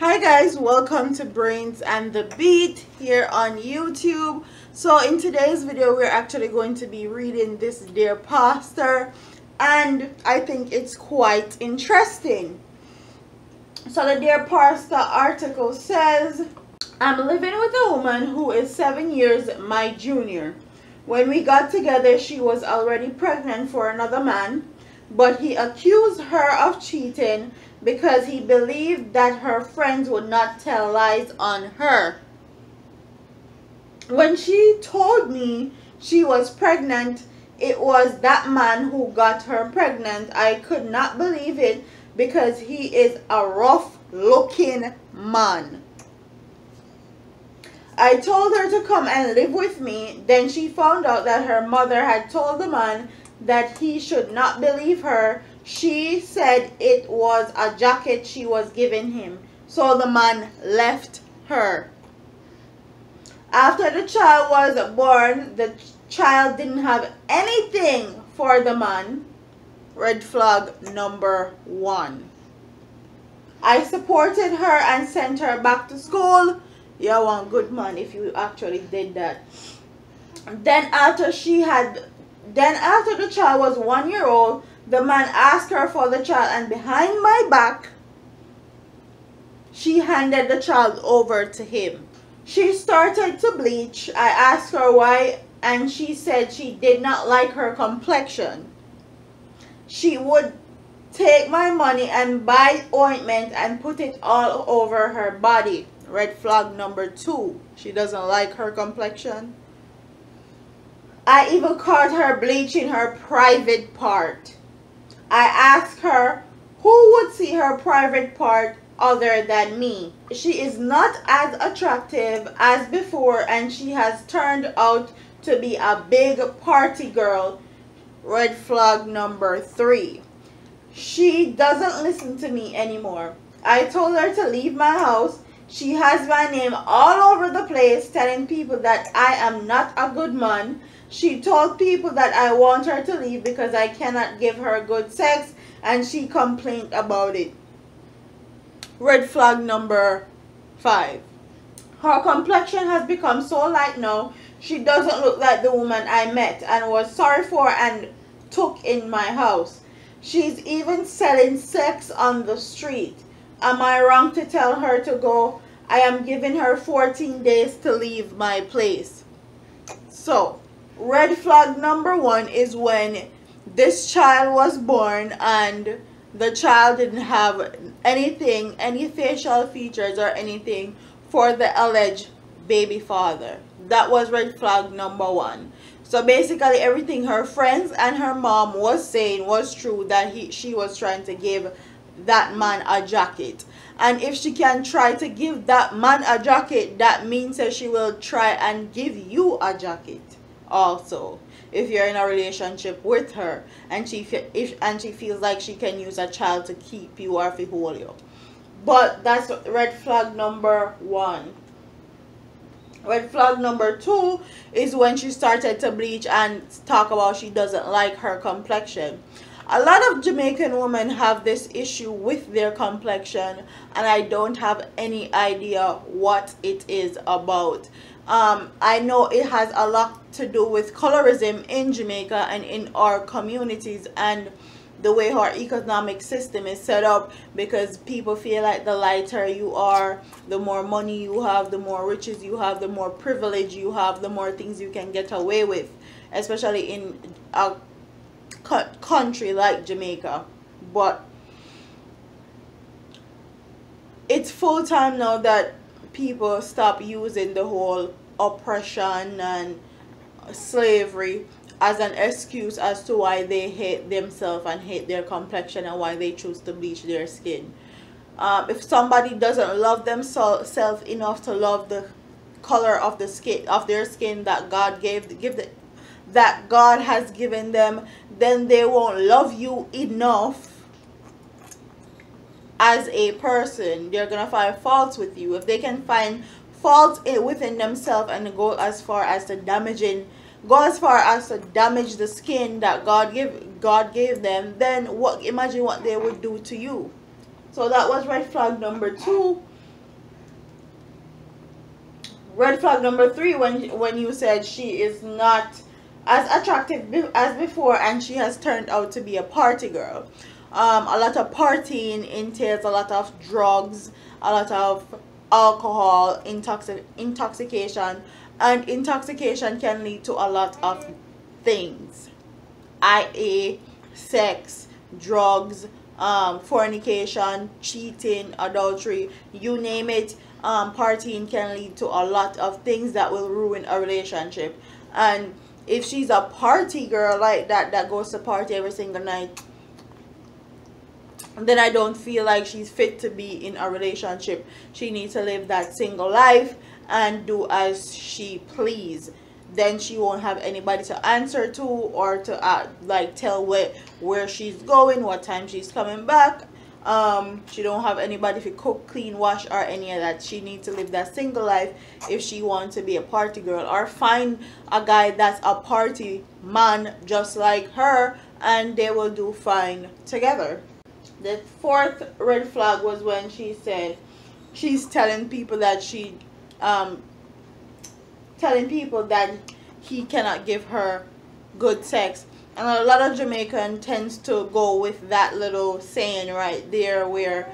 Hi guys, welcome to Brains and the Beat here on YouTube. So in today's video we're actually going to be reading this Dear Pastor, and I think it's quite interesting. So the Dear Pastor article says, I'm living with a woman who is 7 years my junior. When we got together she was already pregnant for another man, but he accused her of cheating because he believed that her friends would not tell lies on her. When she told me she was pregnant, it was that man who got her pregnant. I could not believe it because he is a rough-looking man. I told her to come and live with me. Then she found out that her mother had told the man that he should not believe her. She said it was a jacket she was giving him. So the man left her. After the child was born, the child didn't have anything for the man. Red flag number 1. I supported her and sent her back to school. You're one good man if you actually did that. Then after the child was 1 year old, the man asked her for the child, and behind my back, she handed the child over to him. She started to bleach. I asked her why, and she said she did not like her complexion. She would take my money and buy ointment and put it all over her body. Red flag number 2. She doesn't like her complexion. I even caught her bleaching her private part. I asked her who would see her private part other than me. She is not as attractive as before, and she has turned out to be a big party girl. Red flag number 3. She doesn't listen to me anymore. I told her to leave my house. She has my name all over the place, telling people that I am not a good man. She told people that I want her to leave because I cannot give her good sex, and she complained about it. Red flag number 5. Her complexion has become so light now, she doesn't look like the woman I met and was sorry for and took in my house. She's even selling sex on the street. Am I wrong to tell her to go? I am giving her 14 days to leave my place. So, red flag number 1 is when this child was born and the child didn't have anything, any facial features or anything for the alleged baby father. That was red flag number 1. So basically everything her friends and her mom was saying was true, that she was trying to give that man a jacket. And if she can try to give that man a jacket, that means that she will try and give you a jacket also, if you're in a relationship with her and she feels like she can use a child to keep you or to hold you. But that's red flag number 1. Red flag number 2 is when she started to bleach and talk about she doesn't like her complexion. A lot of Jamaican women have this issue with their complexion, and I don't have any idea what it is about. I know it has a lot to do with colorism in Jamaica and in our communities, and the way our economic system is set up, because people feel like the lighter you are, the more money you have, the more riches you have, the more privilege you have, the more things you can get away with, especially in a country like Jamaica. But it's full time now that people stop using the whole oppression and slavery as an excuse as to why they hate themselves and hate their complexion and why they choose to bleach their skin. If somebody doesn't love themselves enough to love the color of the skin of their skin that God that God has given them, then they won't love you enough as a person. They're gonna find faults with you. If they can find faults within themselves and go as far as to damage the skin that God gave them, then imagine what they would do to you. So that was red flag number 2. Red flag number 3, when you said she is not as attractive as before and she has turned out to be a party girl. A lot of partying entails a lot of drugs, a lot of alcohol, intoxication, and intoxication can lead to a lot of things, i.e. sex, drugs, fornication, cheating, adultery, you name it. Partying can lead to a lot of things that will ruin a relationship. And if she's a party girl like that goes to party every single night, then I don't feel like she's fit to be in a relationship. She needs to live that single life and do as she please. Then she won't have anybody to answer to, or to like tell where she's going, what time she's coming back. She don't have anybody to cook, clean, wash, or any of that. She needs to live that single life if she wants to be a party girl, or find a guy that's a party man just like her, and they will do fine together. The 4th red flag was when she said she's telling people that he cannot give her good sex. And a lot of Jamaican tends to go with that little saying right there, where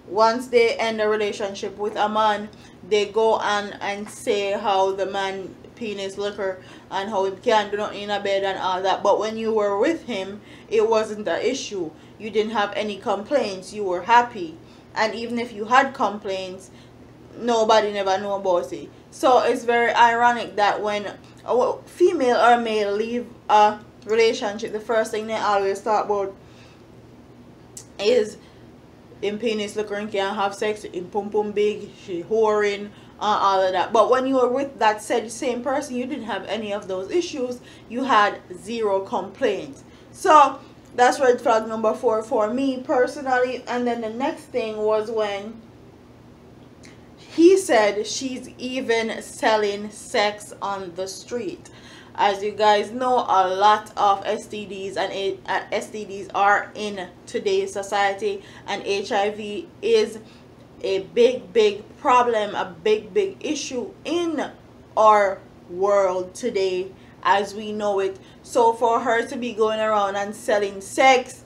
once they end a relationship with a man, they go on and say how the man penis liquor and how he can't do nothing in a bed and all that. But when you were with him, it wasn't an issue. You didn't have any complaints. You were happy. And even if you had complaints, nobody never knew about it. So it's very ironic that when a female or male leave a relationship, the first thing they always talk about is in penis liquor and can't have sex, in pum pum big, she whoring, all of that. But when you were with that same person, you didn't have any of those issues. You had 0 complaints. So that's red flag number 4 for me personally. And then the next thing was when he said she's even selling sex on the street. As you guys know, a lot of STDs and STDs are in today's society, and HIV is a big problem, a big issue in our world today as we know it. So for her to be going around and selling sex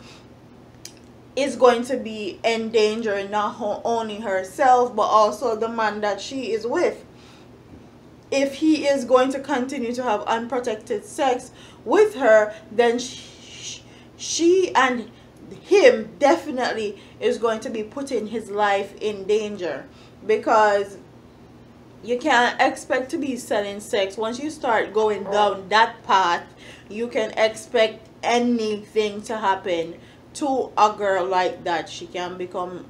is going to be endangering not only herself but also the man that she is with. If he is going to continue to have unprotected sex with her, then she and him definitely is going to be putting his life in danger, because you can't expect to be selling sex. Once you start going down that path, you can expect anything to happen to a girl like that. She can become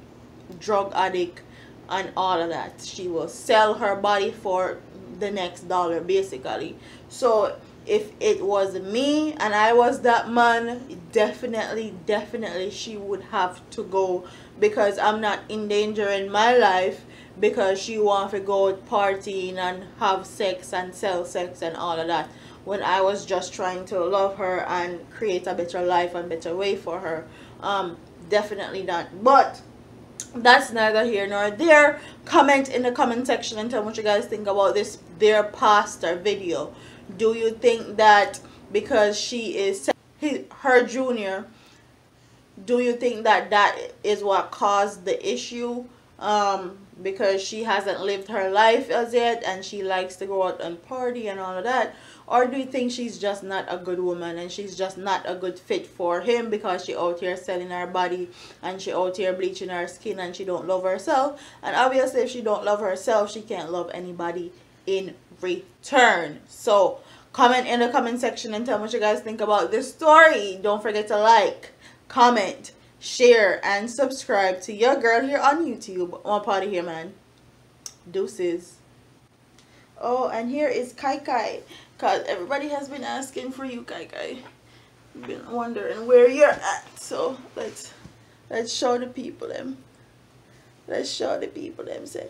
drug addict and all of that. She will sell her body for the next dollar basically. So if it was me and I was that man, definitely she would have to go, because I'm not endangering my life because she wants to go partying and have sex and sell sex and all of that, when I was just trying to love her and create a better life and better way for her. Definitely not. But that's neither here nor there. Comment in the comment section and tell me what you guys think about this their pastor video. Do you think that because she is her junior, do you think that that is what caused the issue? Because she hasn't lived her life as yet and she likes to go out and party and all of that? Or do you think she's just not a good woman and she's just not a good fit for him because she out here selling her body and she out here bleaching her skin and she don't love herself? And obviously if she don't love herself, she can't love anybody in return. So comment in the comment section and tell me what you guys think about this story. Don't forget to like, comment, share, and subscribe to your girl here on YouTube. I'm a party here, man. Deuces. Oh, and here is Caah, because everybody has been asking for you, Caah. Been wondering where you're at. So let's show the people them. Let's show the people them. Say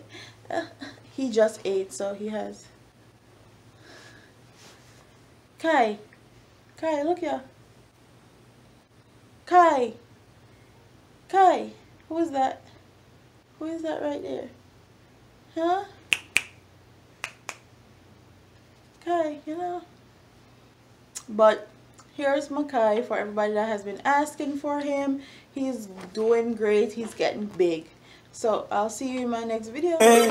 he just ate, so he has. Caah, look here. Caah, who is that? Who is that right there? Huh? Caah, you know. But here's Caah for everybody that has been asking for him. He's doing great. He's getting big. So I'll see you in my next video. Hey,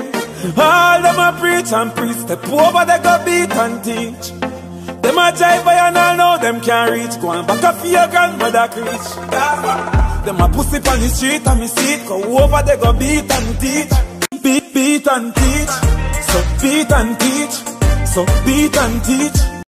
all them a preach and preach. Step over, they go beat and teach. Them a jive by and all know them can't reach. Go on back up for your grandmother preach. Them a pussy on the street and me see it. Go over, they go beat and teach. Beat and teach. So beat and teach. So beat and teach.